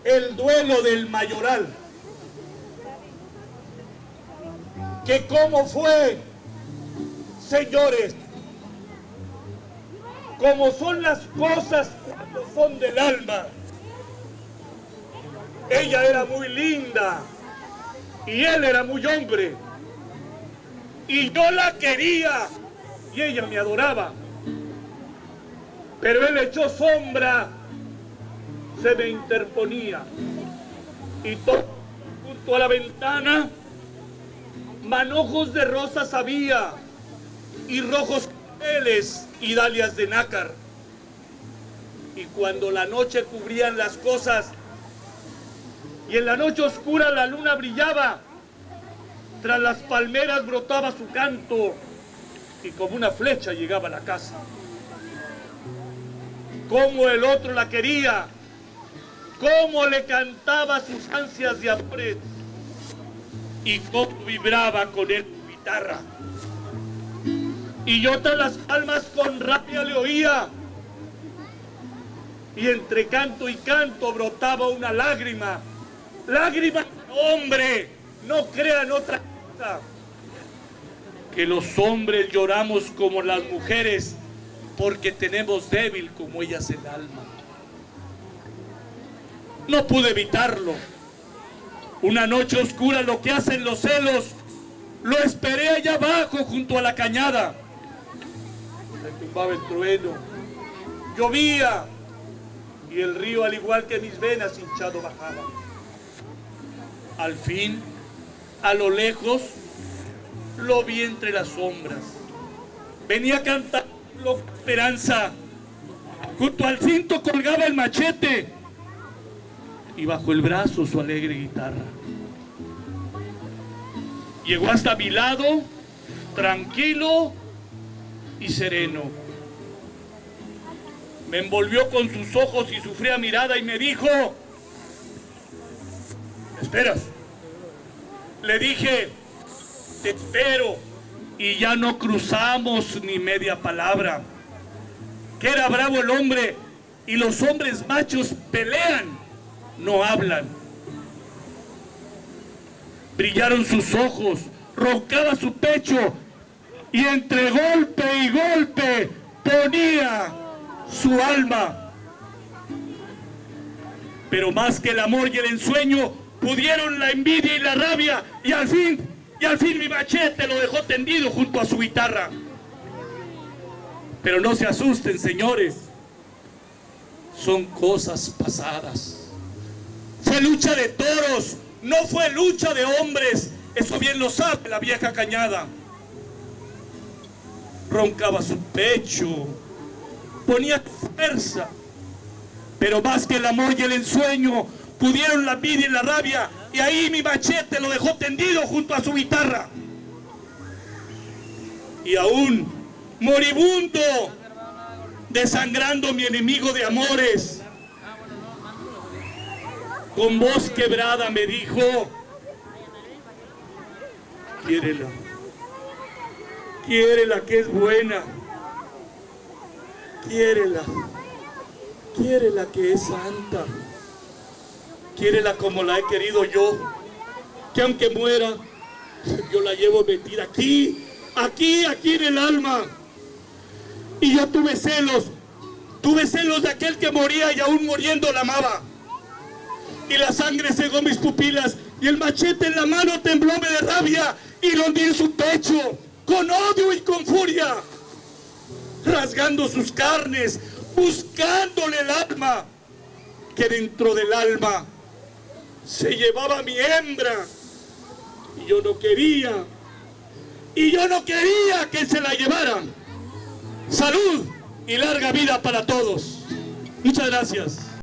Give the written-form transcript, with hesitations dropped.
el duelo del Mayoral, que cómo fue, señores, como son las cosas cuando son del alma. Ella era muy linda y él era muy hombre, y yo la quería y ella me adoraba, pero él echó sombra, se me interponía, y todo junto a la ventana manojos de rosas había, y rojos claveles y dalias de nácar, y cuando la noche cubrían las cosas y en la noche oscura la luna brillaba, tras las palmeras brotaba su canto, y como una flecha llegaba a la casa. Cómo el otro la quería, cómo le cantaba sus ansias de amores, y cómo vibraba con él su guitarra. Y yo tras las palmas con rabia le oía, y entre canto y canto brotaba una lágrima. Lágrima, hombre, no crean otra cosa, que los hombres lloramos como las mujeres, porque tenemos débil como ellas el alma. No pude evitarlo. Una noche oscura, lo que hacen los celos, lo esperé allá abajo junto a la cañada. Se tumbaba el trueno, llovía, y el río, al igual que mis venas, hinchado bajaba. Al fin, a lo lejos, lo vi entre las sombras. Venía cantando esperanza. Junto al cinto colgaba el machete, y bajo el brazo su alegre guitarra. Llegó hasta mi lado, tranquilo y sereno. Me envolvió con sus ojos y su fría mirada y me dijo: ¿me esperas? Le dije: te espero, y ya no cruzamos ni media palabra. Que era bravo el hombre, y los hombres machos pelean, no hablan. Brillaron sus ojos, roncaba su pecho, y entre golpe y golpe ponía su alma. Pero más que el amor y el ensueño pudieron la envidia y la rabia, y al fin mi machete lo dejó tendido junto a su guitarra. Pero no se asusten, señores, son cosas pasadas. Fue lucha de toros, no fue lucha de hombres, eso bien lo sabe la vieja cañada. Roncaba su pecho, ponía fuerza, pero más que el amor y el ensueño pudieron la envidia y la rabia, y ahí mi machete lo dejó tendido junto a su guitarra. Y aún moribundo, desangrando mi enemigo de amores, con voz quebrada me dijo: quiérela, quiérela que es buena, quiérela, quiérela que es santa, quiérela como la he querido yo, que aunque muera, yo la llevo metida aquí en el alma. Y yo tuve celos de aquel que moría y aún muriendo la amaba. Y la sangre cegó mis pupilas, y el machete en la mano temblóme de rabia, y lo hundí en su pecho, con odio y con furia, rasgando sus carnes, buscándole el alma, que dentro del alma se llevaba mi hembra, y yo no quería que se la llevaran. Salud y larga vida para todos. Muchas gracias.